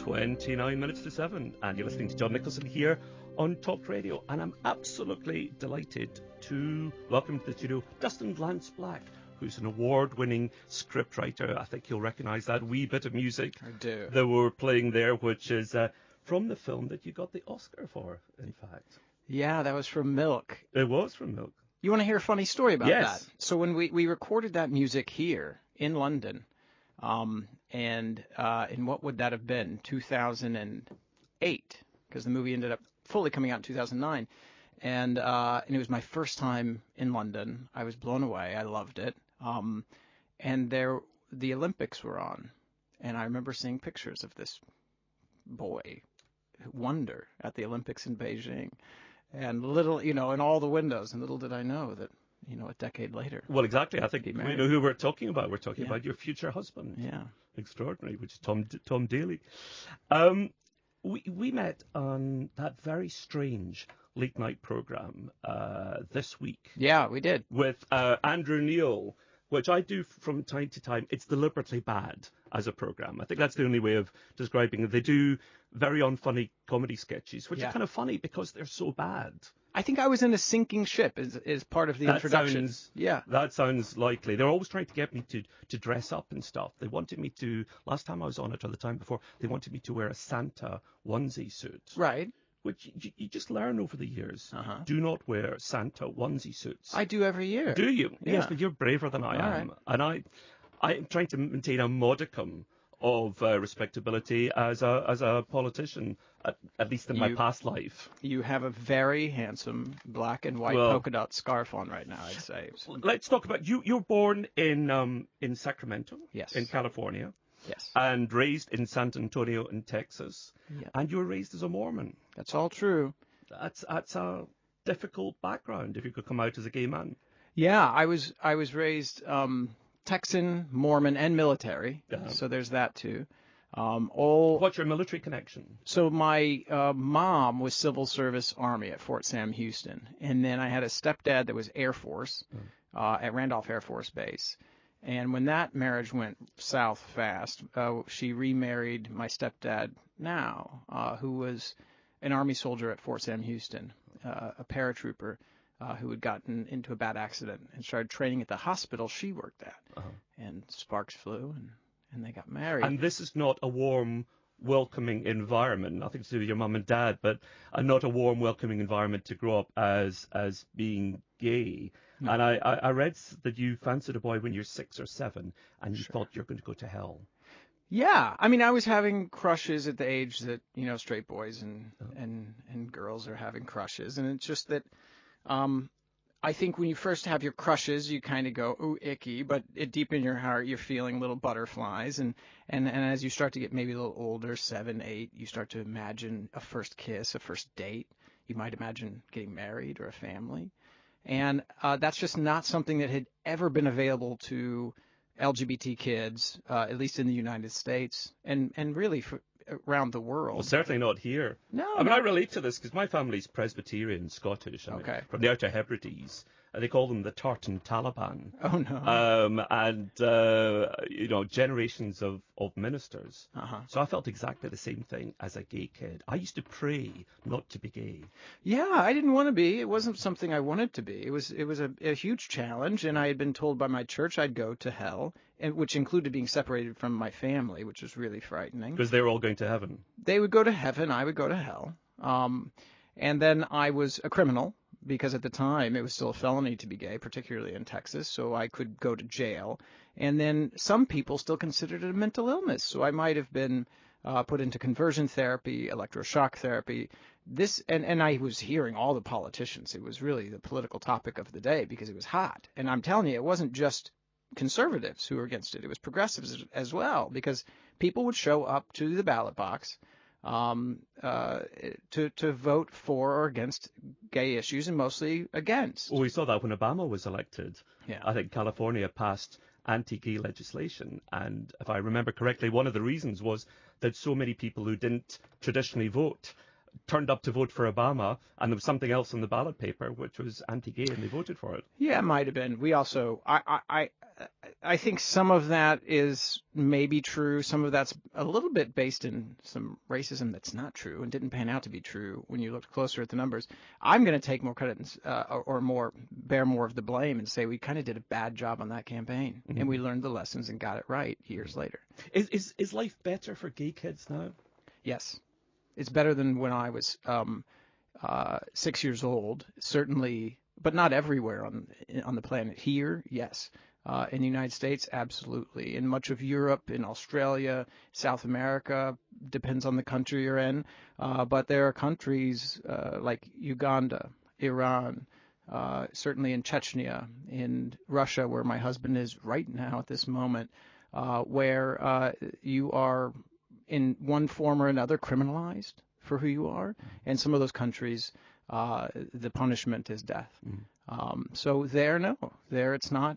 29 minutes to 7, and you're listening to John Nicholson here on Talk Radio, and I'm absolutely delighted to welcome to the studio Dustin Glance Black, who's an award-winning scriptwriter. I think you'll recognise that wee bit of music I do. that we're playing there, which is from the film that you got the Oscar for, in fact. Yeah, that was from Milk. It was from Milk. You want to hear a funny story about Yes. that? So when we recorded that music here in London, and in what would that have been, 2008, because the movie ended up fully coming out in 2009, and it was my first time in London. I was blown away. I loved it. And the Olympics were on, and I remember seeing pictures of this boy wonder at the Olympics in Beijing, and little, in all the windows, and little did I know that, a decade later. Well, exactly. I think we know who we're talking about. We're talking about your future husband. Yeah. Extraordinary, which is Tom Daly. We met on that very strange late night program this week. Yeah, we did. With Andrew Neil, which I do from time to time. It's deliberately bad as a program. I think that's the only way of describing it. They do very unfunny comedy sketches, which are kind of funny because they're so bad. I think I was in a sinking ship is part of the introduction. That sounds likely. They're always trying to get me to dress up and stuff. They wanted me to, last time I was on it or the time before, they wanted me to wear a Santa onesie suit. Right. Which you just learn over the years. Do not wear Santa onesie suits. I do every year. Do you? Yeah. Yes, but you're braver than I am. Right. And I'm trying to maintain a modicum of respectability as a politician, at least in my past life. You have a very handsome black and white polka dot scarf on right now, I'd say. Let's talk about you. You're born in Sacramento, yes, in California, yes, and raised in San Antonio in Texas. Yeah. And you were raised as a Mormon. That's all true. That's a difficult background if you could come out as a gay man. Yeah, I was raised Texan, Mormon, and military. So there's that too. What's your military connection? So my mom was civil service Army at Fort Sam Houston, and then I had a stepdad that was Air Force at Randolph Air Force Base. And when that marriage went south fast, she remarried my stepdad now, who was an Army soldier at Fort Sam Houston, a paratrooper. Who had gotten into a bad accident and started training at the hospital she worked at. And sparks flew, and they got married. And this is not a warm, welcoming environment, nothing to do with your mum and dad, but not a warm, welcoming environment to grow up as being gay. No. And I read that you fancied a boy when you're 6 or 7, and you thought you're going to go to hell. Yeah, I mean, I was having crushes at the age that, straight boys and girls are having crushes, and it's just that I think when you first have your crushes, you kind of go, ooh, icky, but deep in your heart, you're feeling little butterflies. And as you start to get maybe a little older, 7, 8, you start to imagine a first kiss, a first date. You might imagine getting married or a family. And that's just not something that had ever been available to LGBT kids, at least in the United States, and really around the world. Well, certainly not here. No. I mean, I relate to this because my family's Presbyterian, Scottish, from the Outer Hebrides. They call them the Tartan Taliban. Oh, no. And generations of ministers. So I felt exactly the same thing as a gay kid. I used to pray not to be gay. Yeah, I didn't want to be. It wasn't something I wanted to be. It was a huge challenge, and I had been told by my church I'd go to hell, which included being separated from my family, which was really frightening. Because they were all going to heaven. They would go to heaven, I would go to hell. And then I was a criminal, because at the time it was still a felony to be gay, particularly in Texas, so I could go to jail. And then some people still considered it a mental illness, so I might have been put into conversion therapy, electroshock therapy. And I was hearing all the politicians. It was really the political topic of the day because it was hot. And I'm telling you, it wasn't just conservatives who were against it. It was progressives as well, because people would show up to the ballot box to vote for or against gay issues, and mostly against. Well, we saw that when Obama was elected. Yeah. I think California passed anti-gay legislation, and if I remember correctly, one of the reasons was that so many people who didn't traditionally vote turned up to vote for Obama, and there was something else on the ballot paper which was anti-gay, and they voted for it. Yeah, it might have been. We also, I think some of that is maybe true. Some of that's a little bit based in some racism that's not true and didn't pan out to be true when you looked closer at the numbers. I'm going to take more credit or bear more of the blame and say we kind of did a bad job on that campaign, and we learned the lessons and got it right years later. Is life better for gay kids now? Yes, it's better than when I was 6 years old, certainly, but not everywhere on the planet. Here, yes. In the United States, absolutely. In much of Europe, in Australia, South America, depends on the country you're in. But there are countries like Uganda, Iran, certainly in Chechnya, in Russia, where my husband is right now at this moment, where you are in one form or another criminalized for who you are. And some of those countries, the punishment is death. So there it's not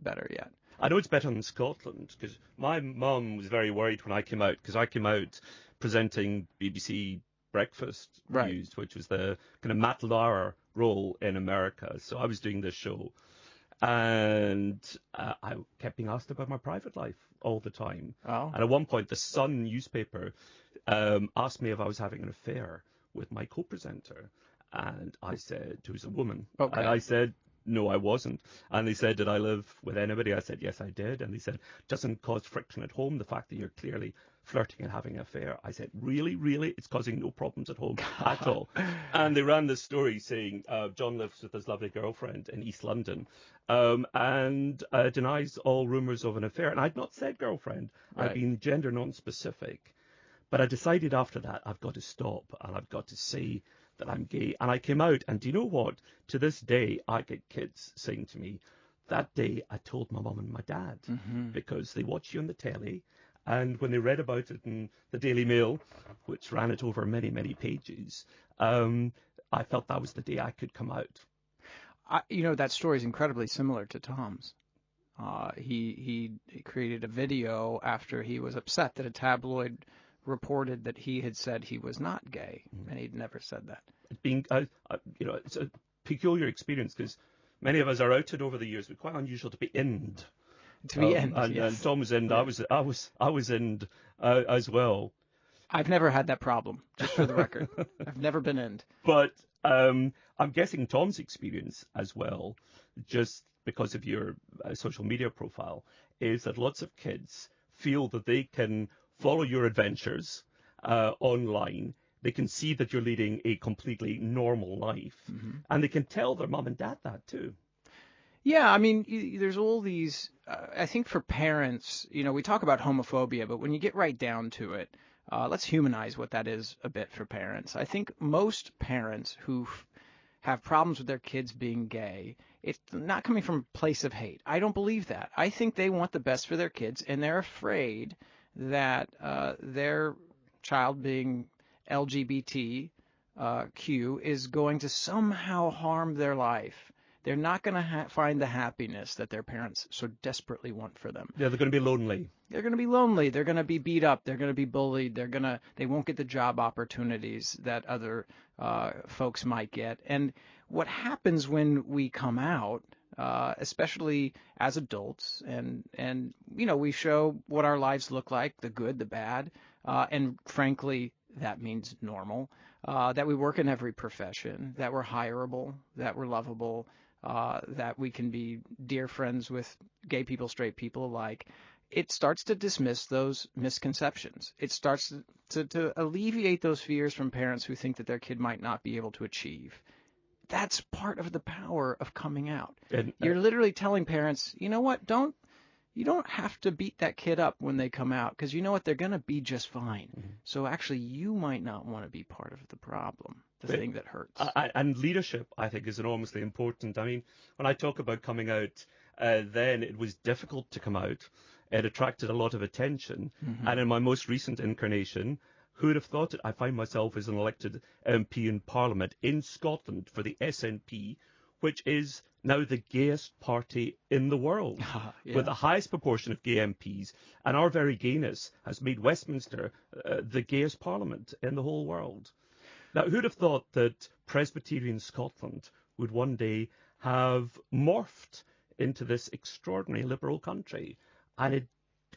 better yet. I know it's better in Scotland because my mum was very worried when I came out, because I came out presenting BBC Breakfast News, which was the kind of Matt Lauer role in America. So I was doing this show, and I kept being asked about my private life all the time. Oh. And at one point, the Sun newspaper asked me if I was having an affair with my co-presenter. And I said, who's a woman. Okay. And I said, no, I wasn't. And they said, did I live with anybody? I said, yes, I did. And they said, doesn't cause friction at home, the fact that you're clearly flirting and having an affair. I said, really? It's causing no problems at home at all. And they ran this story saying John lives with his lovely girlfriend in East London and denies all rumours of an affair. And I'd not said girlfriend. Right. I'd been gender non-specific. But I decided after that I've got to stop and I've got to say that I'm gay. And I came out, and do you know what? To this day, I get kids saying to me, that day I told my mum and my dad, because they watch you on the telly, and when they read about it in the Daily Mail, which ran it over many, many pages, I felt that was the day I could come out. That story is incredibly similar to Tom's. He created a video after he was upset that a tabloid reported that he had said he was not gay, and he'd never said that. It's a peculiar experience because many of us are outed over the years, but quite unusual to be inned. Yes. And Tom was in. Yeah. I was in as well. I've never had that problem, just for the record. I've never been in. But I'm guessing Tom's experience as well, just because of your social media profile, is that lots of kids feel that they can follow your adventures online. They can see that you're leading a completely normal life, and they can tell their mom and dad that too. Yeah, I mean, there's all these. I think for parents, we talk about homophobia, but when you get right down to it, let's humanize what that is a bit for parents. I think most parents who have problems with their kids being gay, it's not coming from a place of hate. I don't believe that. I think they want the best for their kids, and they're afraid that their child being LGBTQ is going to somehow harm their life. They're not going to find the happiness that their parents so desperately want for them. Yeah, they're going to be lonely. They're going to be lonely. They're going to be beat up. They're going to be bullied. They won't get the job opportunities that other folks might get. And what happens when we come out, especially as adults, and we show what our lives look like, the good, the bad, and frankly, that means normal, that we work in every profession, that we're hireable, that we're lovable, that we can be dear friends with gay people, straight people alike. It starts to dismiss those misconceptions. It starts to alleviate those fears from parents who think that their kid might not be able to achieve. That's part of the power of coming out. You're literally telling parents, you know what, you don't have to beat that kid up when they come out, because you know what, they're going to be just fine. So actually, you might not want to be part of the problem, the thing that hurts. And leadership, I think, is enormously important. I mean, when I talk about coming out, then it was difficult to come out. It attracted a lot of attention. And in my most recent incarnation, who would have thought it? I find myself as an elected MP in Parliament in Scotland for the SNP, which is now the gayest party in the world, with the highest proportion of gay MPs. And our very gayness has made Westminster the gayest parliament in the whole world. Now, who'd have thought that Presbyterian Scotland would one day have morphed into this extraordinary liberal country? And it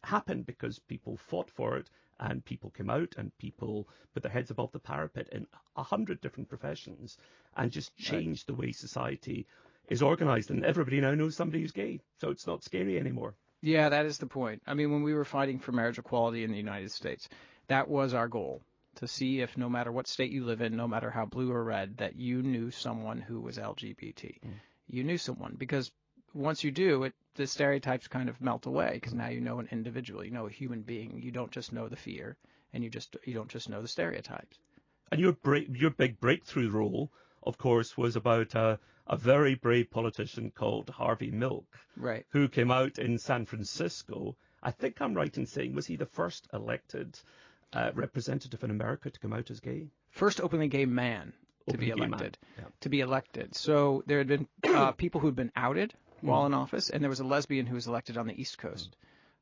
happened because people fought for it, and people came out, and people put their heads above the parapet in 100 different professions and just changed the way society is organized. And everybody now knows somebody who's gay, so it's not scary anymore. Yeah, that is the point. I mean, when we were fighting for marriage equality in the United States, that was our goal, to see if no matter what state you live in, no matter how blue or red, that you knew someone who was LGBT. You knew someone, because once you do, the stereotypes kind of melt away, because now you know an individual, you know a human being. You don't just know the fear, and you don't just know the stereotypes. And your big breakthrough role, of course, was about a very brave politician called Harvey Milk, right, who came out in San Francisco. I think I'm right in saying, was he the first elected representative in America to come out as gay? First openly gay man to be elected. Yeah. To be elected. So there had been people who'd been outed while in office, and there was a lesbian who was elected on the East Coast.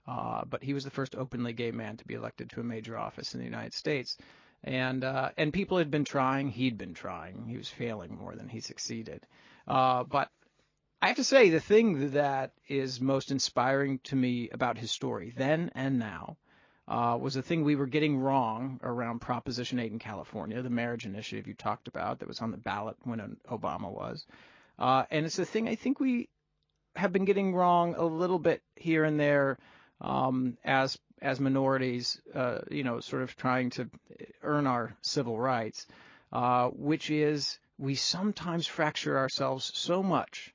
But he was the first openly gay man to be elected to a major office in the United States. And people had been trying. He'd been trying. He was failing more than he succeeded. But I have to say, the thing that is most inspiring to me about his story, then and now, was the thing we were getting wrong around Proposition 8 in California, the marriage initiative you talked about that was on the ballot when Obama was. And it's the thing I think we have been getting wrong a little bit here and there as minorities, sort of trying to earn our civil rights, which is we sometimes fracture ourselves so much,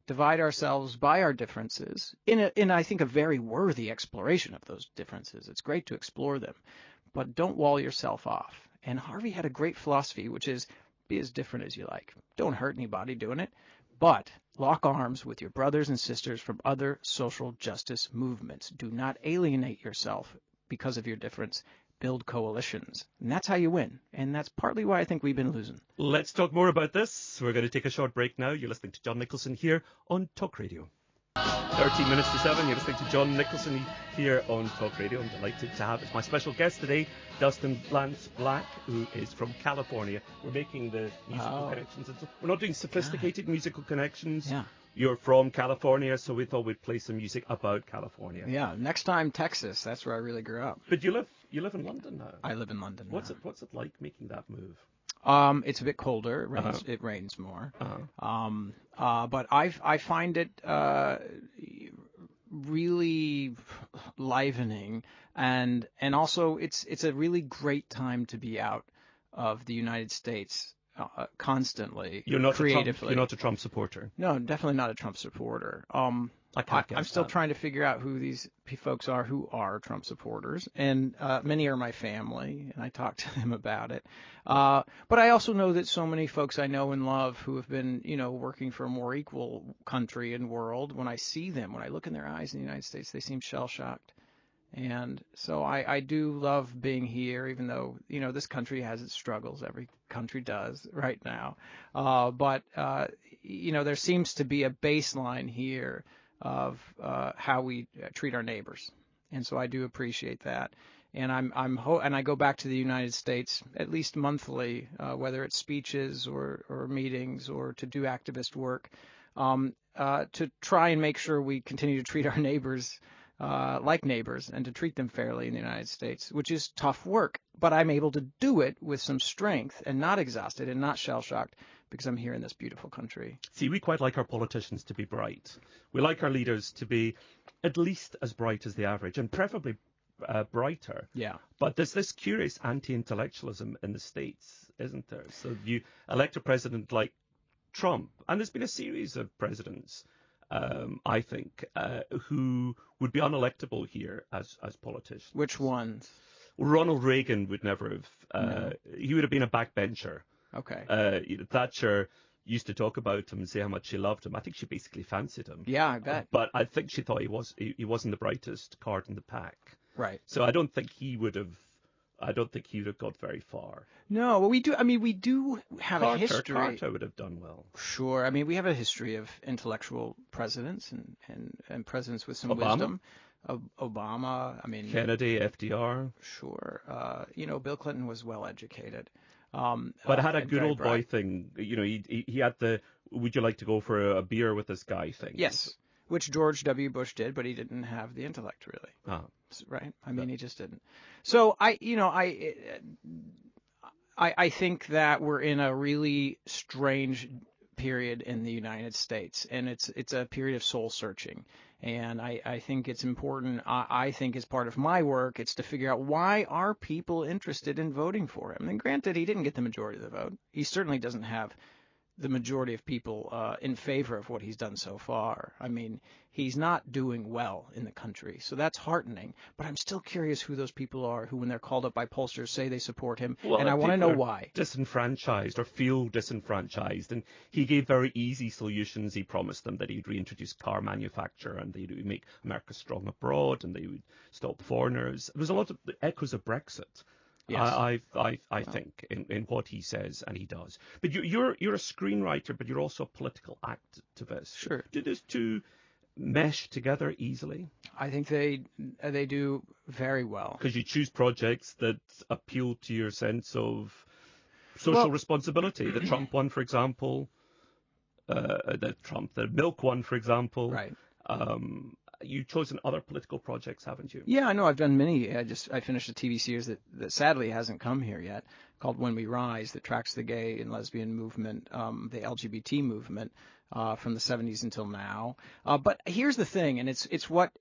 divide ourselves by our differences in I think, a very worthy exploration of those differences. It's great to explore them, but don't wall yourself off. And Harvey had a great philosophy, which is be as different as you like. Don't hurt anybody doing it, but lock arms with your brothers and sisters from other social justice movements. Do not alienate yourself because of your difference. Build coalitions. And that's how you win. And that's partly why I think we've been losing. Let's talk more about this. We're going to take a short break now. You're listening to John Nicholson here on Talk Radio. 13 minutes to 7. You're listening to John Nicholson here on Talk Radio. I'm delighted to have as my special guest today, Dustin Lance Black, who is from California. We're making the musical connections. We're not doing sophisticated musical connections. Yeah. You're from California, so we thought we'd play some music about California. Yeah, next time Texas. That's where I really grew up. But you live in London now. I live in London now. What's it like making that move? It's a bit colder. It rains more. But I find it really livening, and also it's a really great time to be out of the United States constantly. You're not creatively. You're not a Trump supporter. No, definitely not a Trump supporter. I'm still trying to figure out who these folks are who are Trump supporters, and many are my family, and I talk to them about it. But I also know that so many folks I know and love who have been, working for a more equal country and world, when I see them, when I look in their eyes in the United States, they seem shell-shocked. And so I do love being here, even though, this country has its struggles. Every country does right now. But there seems to be a baseline here of how we treat our neighbors. And so I do appreciate that. And and I go back to the United States at least monthly, whether it's speeches or meetings or to do activist work, to try and make sure we continue to treat our neighbors like neighbors and to treat them fairly in the United States, which is tough work. But I'm able to do it with some strength and not exhausted and not shell-shocked because I'm here in this beautiful country. See, we quite like our politicians to be bright. We like our leaders to be at least as bright as the average and preferably brighter. Yeah. But there's this curious anti-intellectualism in the States, isn't there? So you elect a president like Trump, and there's been a series of presidents I think, who would be unelectable here as politicians. Which ones? Ronald Reagan would never have. He would have been a backbencher. Okay. Thatcher used to talk about him and say how much she loved him. I think she basically fancied him. Yeah, I bet. But I think she thought he wasn't the brightest card in the pack. Right. So I don't think he would have got very far. No, well, we do have a history. Carter would have done well. Sure. I mean, we have a history of intellectual presidents and presidents with some Obama? wisdom. Obama. I mean, Kennedy, FDR. sure. Bill Clinton was well educated. But had a And good very old boy bright. thing. He had the "Would you like to go for a beer with this guy" thing. Yes, which George W. Bush did, but he didn't have the intellect really. Ah, Right? I that- mean, he just didn't. So I think that we're in a really strange period in the United States, and it's a period of soul searching. And I think it's important. I think as part of my work, it's to figure out why are people interested in voting for him. And granted, he didn't get the majority of the vote. He certainly doesn't have the majority of people in favor of what he's done so far. I mean, he's not doing well in the country, so that's heartening. But I'm still curious who those people are who, when they're called up by pollsters, say they support him, and I want to know people are why. disenfranchised or feel disenfranchised, and he gave very easy solutions. He promised them that he'd reintroduce car manufacture and that he would make America strong abroad and they would stop foreigners. There's a lot of echoes of Brexit. Yes. I think in what he says and he does. But you're a screenwriter, but you're also a political activist. Sure. Do those two mesh together easily? I think they do very well. Because you choose projects that appeal to your sense of social responsibility. The Trump one, for example, the milk one, for example. Right. You've chosen other political projects, haven't you? Yeah, I know. I've done many. I finished a TV series that sadly hasn't come here yet, called When We Rise, that tracks the gay and lesbian movement, the LGBT movement, from the 70s until now. But here's the thing, and it's what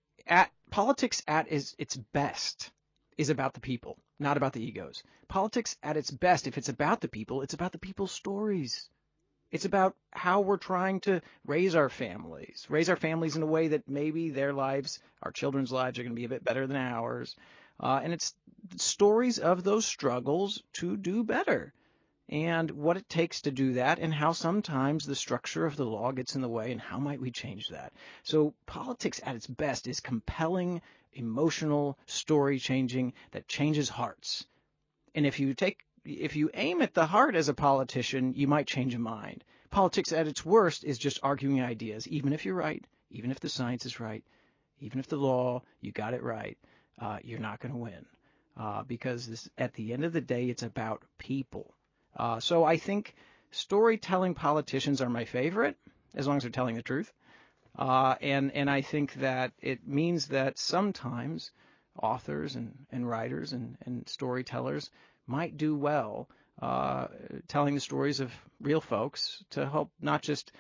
politics at its best is about the people, not about the egos. Politics at its best, if it's about the people, it's about the people's stories. It's about how we're trying to raise our families in a way that maybe their lives, our children's lives, are going to be a bit better than ours. And it's stories of those struggles to do better and what it takes to do that and how sometimes the structure of the law gets in the way and how might we change that. So politics at its best is compelling, emotional, story changing that changes hearts. And if you aim at the heart as a politician, you might change a mind. Politics at its worst is just arguing ideas, even if you're right, even if the science is right, even if the law, you got it right, you're not going to win. Because at the end of the day, it's about people. So I think storytelling politicians are my favorite, as long as they're telling the truth. And I think that it means that sometimes authors and writers and storytellers might do well telling the stories of real folks to help not just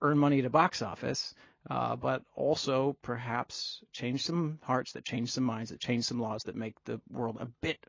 earn money at a box office, but also perhaps change some hearts, that change some minds, that change some laws, that make the world a bit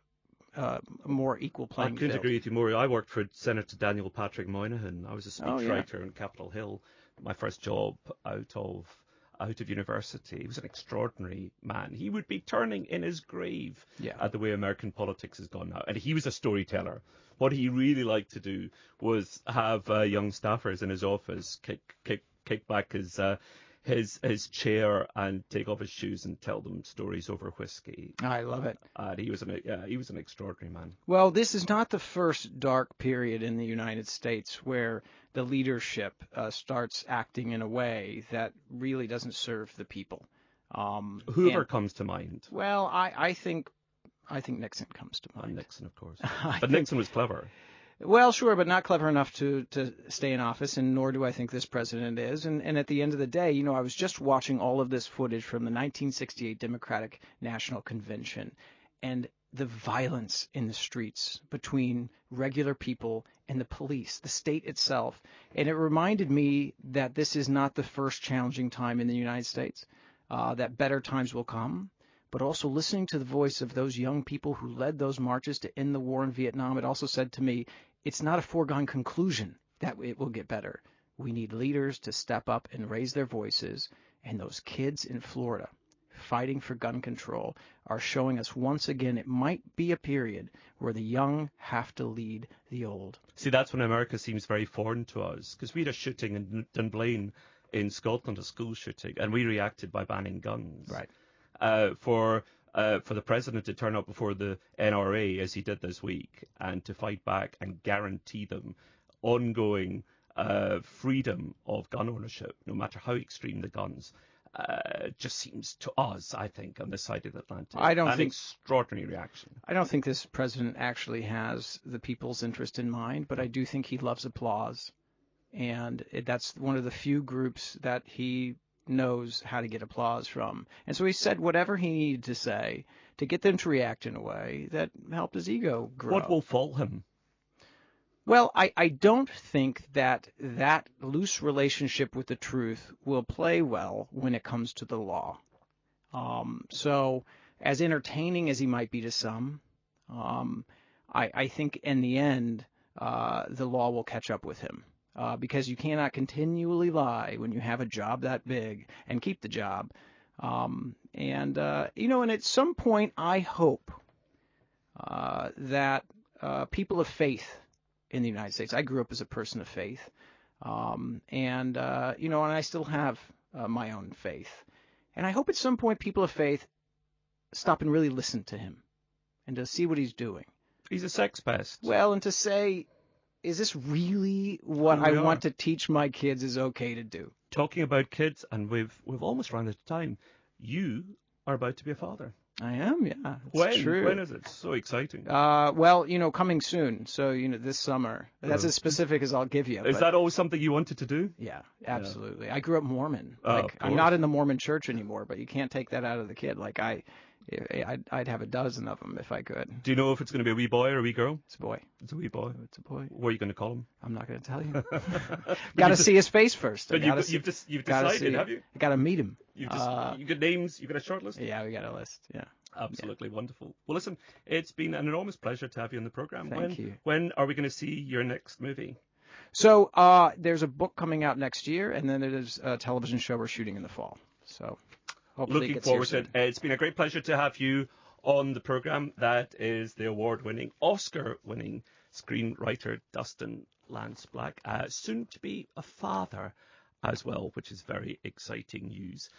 more equal playing field. I couldn't agree with you more. I worked for Senator Daniel Patrick Moynihan. I was a speechwriter on Capitol Hill. My first job out of university. He was an extraordinary man. He would be turning in his grave at the way American politics has gone now. And he was a storyteller. What he really liked to do was have young staffers in his office kick back his chair and take off his shoes and tell them stories over whiskey. I love it. And he was an extraordinary man. Well, this is not the first dark period in the United States where the leadership starts acting in a way that really doesn't serve the people. Hoover comes to mind. Well, I think Nixon comes to mind. Nixon, of course. But Nixon was clever. Well, sure, but not clever enough to stay in office, and nor do I think this president is. And at the end of the day, I was just watching all of this footage from the 1968 Democratic National Convention, and the violence in the streets between regular people and the police, the state itself. And it reminded me that this is not the first challenging time in the United States, that better times will come. But also listening to the voice of those young people who led those marches to end the war in Vietnam, it also said to me, it's not a foregone conclusion that it will get better. We need leaders to step up and raise their voices. And those kids in Florida fighting for gun control are showing us once again it might be a period where the young have to lead the old. See, that's when America seems very foreign to us, because we had a shooting in Dunblane in Scotland, a school shooting, and we reacted by banning guns. Right. For the president to turn up before the NRA, as he did this week, and to fight back and guarantee them ongoing freedom of gun ownership, no matter how extreme the guns, just seems to us, I think, on this side of the Atlantic, I don't an think extraordinary reaction. I don't think this president actually has the people's interest in mind, but I do think he loves applause, and that's one of the few groups that he knows how to get applause from. And so he said whatever he needed to say to get them to react in a way that helped his ego grow. What will fall him? Well, I don't think that loose relationship with the truth will play well when it comes to the law. So as entertaining as he might be to some, I think in the end the law will catch up with him. Because you cannot continually lie when you have a job that big and keep the job. And at some point I hope that people of faith in the United States. I grew up as a person of faith, and I still have my own faith. And I hope at some point people of faith stop and really listen to him and to see what he's doing. He's a sex pest. Well, and to say, is this really what I want to teach my kids is okay to do? Talking about kids, and we've almost run out of time. You are about to be a father. I am, yeah. When? True. When is it? So exciting. Well, coming soon. So, this summer. That's as specific as I'll give you. Is that always something you wanted to do? Yeah, absolutely. Yeah. I grew up Mormon. I'm not in the Mormon church anymore, but you can't take that out of the kid. Like I'd have a dozen of them if I could. Do you know if it's going to be a wee boy or a wee girl? It's a boy. It's a wee boy. It's a boy. What are you going to call him? I'm not going to tell you. Got to see his face first. But you've decided, have you? I got to meet him. You got names? You got a short list? Yeah, we got a list. Yeah. Absolutely wonderful. Well, listen, it's been an enormous pleasure to have you on the program. Thank you. When are we going to see your next movie? So there's a book coming out next year, and then there's a television show we're shooting in the fall. So hopefully looking it gets forward to here it. soon. It's been a great pleasure to have you on the program. That is the award-winning, Oscar-winning screenwriter Dustin Lance Black, soon to be a father as well, which is very exciting news.